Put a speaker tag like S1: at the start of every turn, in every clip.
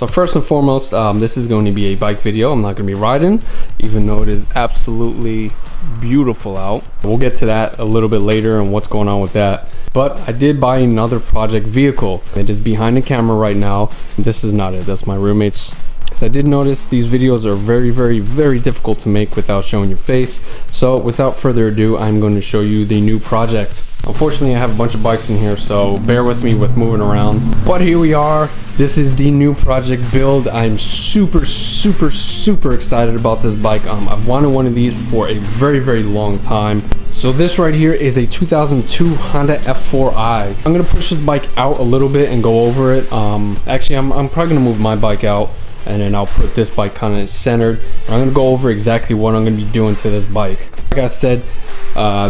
S1: So first and foremost, this is going to be a bike video. I'm not going to be riding, even though it is absolutely beautiful out. We'll get to that a little bit later and what's going on with that. But I did buy another project vehicle. It is behind the camera right now. This is not it, that's my roommate's. Because I did notice these videos are very difficult to make without showing your face. So without further ado, I'm going to show you the new project. Unfortunately, I have a bunch of bikes in here, so bear with me with moving around. But here we are. This is the new project build. I'm super excited about this bike. I've wanted one of these for a very long time. So this right here is a 2002 Honda F4i. I'm gonna push this bike out a little bit and go over it. Actually, I'm probably gonna move my bike out, and then I'll put this bike kind of centered. I'm gonna go over exactly what I'm gonna be doing to this bike. Like I said,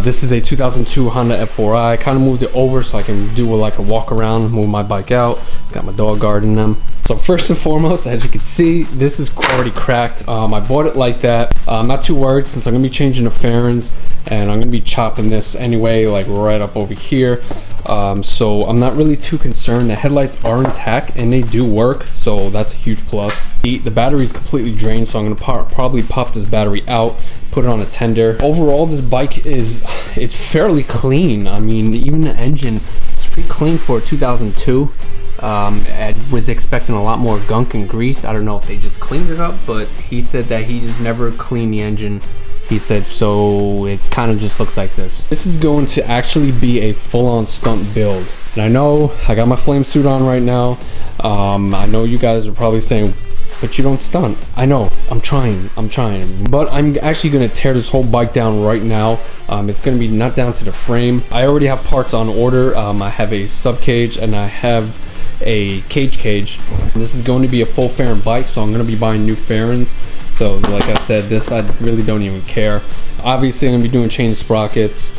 S1: this is a 2002 Honda F4i. I kind of moved it over so I can do like a walk around, move my bike out. Got my dog guarding them. So first and foremost, as you can see, this is already cracked. I bought it like that. I'm not too worried since I'm gonna be changing the fairings and I'm gonna be chopping this anyway, like right up over here. So I'm not really too concerned. The headlights are intact and they do work, so that's a huge plus. The battery is completely drained, so I'm gonna probably pop this battery out, put it on a tender. Overall, this bike it's fairly clean. I mean, even the engine is pretty clean for a 2002. I was expecting a lot more gunk and grease. I don't know if they just cleaned it up, but he said that he just never cleaned the engine. He said, so it kind of just looks like this. This is going to actually be a full-on stunt build. And I know I got my flame suit on right now. I know you guys are probably saying, but you don't stunt. I know, I'm trying. But I'm actually gonna tear this whole bike down right now. It's gonna be not down to the frame. I already have parts on order. I have a sub cage and I have a cage. This is going to be a full fairing bike, so I'm going to be buying new fairings. So like I said, this I really don't even care. Obviously I'm going to be doing chain sprockets,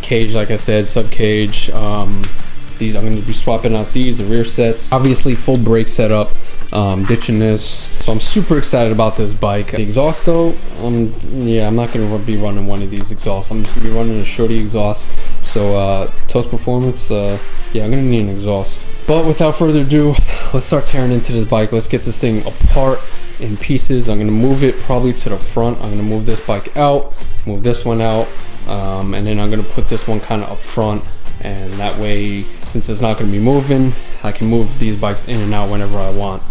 S1: cage, like I said, sub cage. These I'm going to be swapping out the rear sets. Obviously full brake setup, ditching this. So I'm super excited about this bike. The exhaust though, yeah, I'm not going to be running one of these exhausts. I'm just going to be running a shorty exhaust. So Toast Performance, yeah, I'm going to need an exhaust. But without further ado, let's start tearing into this bike. Let's get this thing apart in pieces. I'm going to move it probably to the front. I'm going to move this bike out, move this one out, and then I'm going to put this one kind of up front. And that way, since it's not going to be moving, I can move these bikes in and out whenever I want.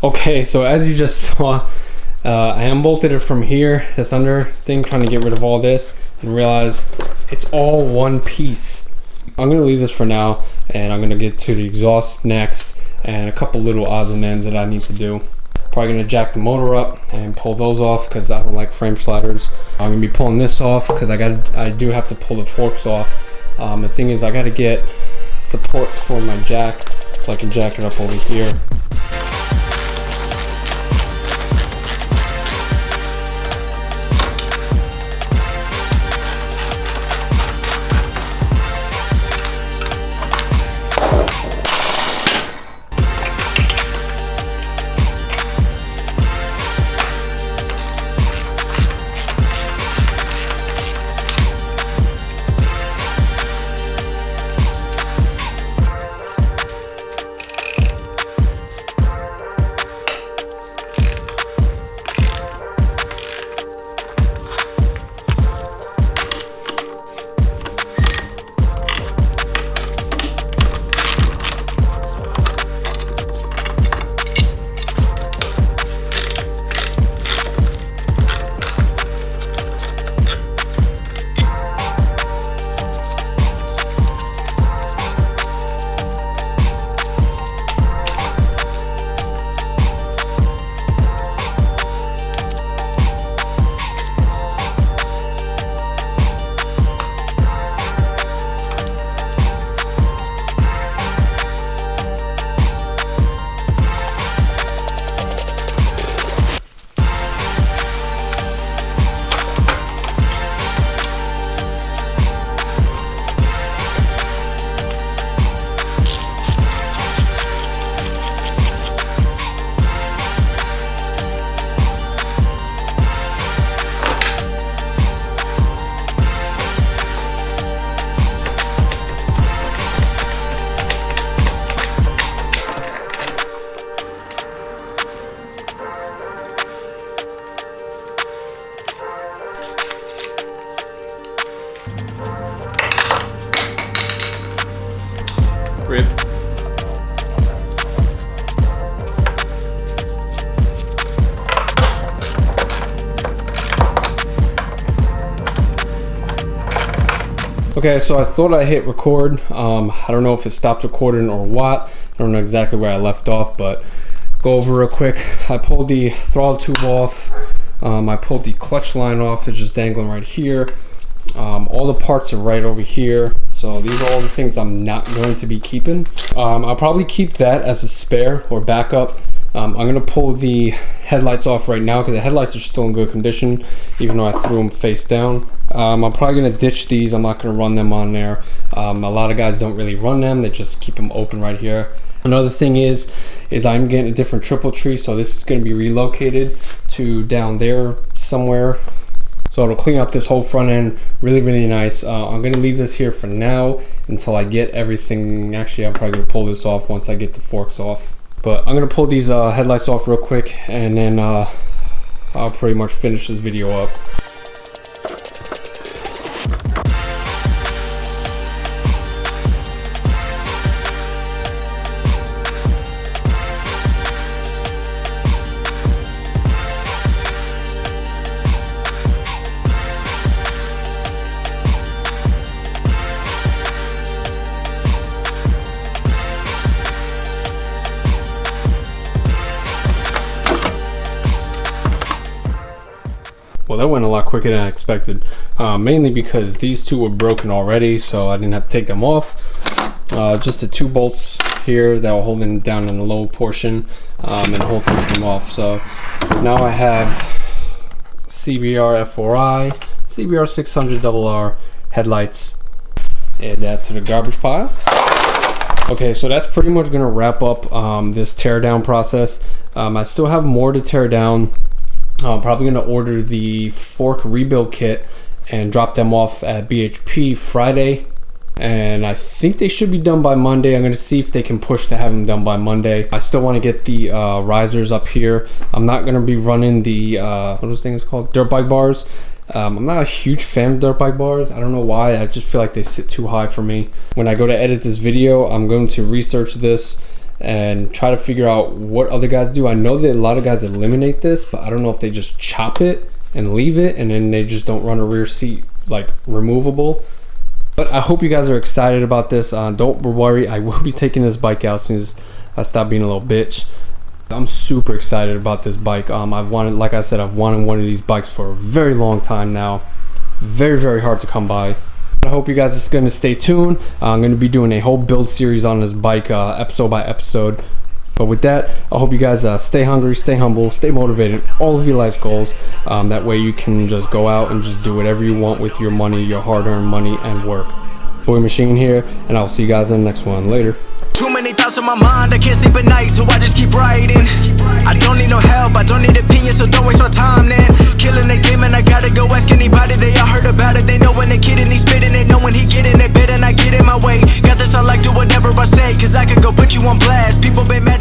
S1: Okay, so as you just saw, I unbolted it from here, this under thing, trying to get rid of all this, and realized it's all one piece. I'm gonna leave this for now, and I'm gonna get to the exhaust next, and a couple little odds and ends that I need to do. Probably gonna jack the motor up and pull those off because I don't like frame sliders. I'm gonna be pulling this off because I do have to pull the forks off. The thing is, I gotta get supports for my jack so I can jack it up over here. Rip. Okay, so I thought I hit record. I don't know if it stopped recording or what. I don't know exactly where I left off, but go over real quick. I pulled the throttle tube off. I pulled the clutch line off. It's just dangling right here. All the parts are right over here. So these are all the things I'm not going to be keeping. I'll probably keep that as a spare or backup. I'm going to pull the headlights off right now because the headlights are still in good condition, even though I threw them face down. I'm probably going to ditch these. I'm not going to run them on there. A lot of guys don't really run them. They just keep them open right here. Another thing is I'm getting a different triple tree, so this is going to be relocated to down there somewhere. So it'll clean up this whole front end really, really nice. I'm going to leave this here for now until I get everything. Actually, I'm probably going to pull this off once I get the forks off. But I'm going to pull these headlights off real quick, and then I'll pretty much finish this video up. Well, that went a lot quicker than I expected, mainly because these two were broken already, so I didn't have to take them off. Just the two bolts here that were holding down in the low portion, and the whole thing came off. So now I have CBR F4i, CBR 600 RR headlights. Add that to the garbage pile. Okay, so that's pretty much going to wrap up this teardown process. I still have more to tear down. I'm probably going to order the fork rebuild kit and drop them off at BHP Friday, and I think they should be done by Monday. I'm going to see if they can push to have them done by Monday. I still want to get the risers up here. I'm not going to be running the what are those things called, dirt bike bars. I'm not a huge fan of dirt bike bars. I don't know why. I just feel like they sit too high for me. When I go to edit this video, I'm going to research this and try to figure out what other guys do. I know that a lot of guys eliminate this, but I don't know if they just chop it and leave it and then they just don't run a rear seat like removable. But I hope you guys are excited about this. Don't worry, I will be taking this bike out as soon as I stop being a little bitch. I'm super excited about this bike. I've wanted, like I said, I've wanted one of these bikes for a very long time now. Very, very hard to come by. I hope you guys are going to stay tuned. I'm going to be doing a whole build series on this bike, episode by episode. But with that, I hope you guys stay hungry, stay humble, stay motivated, all of your life's goals. That way you can just go out and just do whatever you want with your money, your hard-earned money and work. Boy Machine here, and I'll see you guys in the next one. Later.
S2: Too many thoughts on my mind, I can't sleep at night, so I just keep writing. I don't need no help, I don't need opinions, so don't waste my time then. Killing the game and I gotta go ask anybody, they all heard about it. They know when the kid and he spitting it, know when he getting it, better not get in my way. Got this, I like do whatever I say, cause I could go put you on blast. People been mad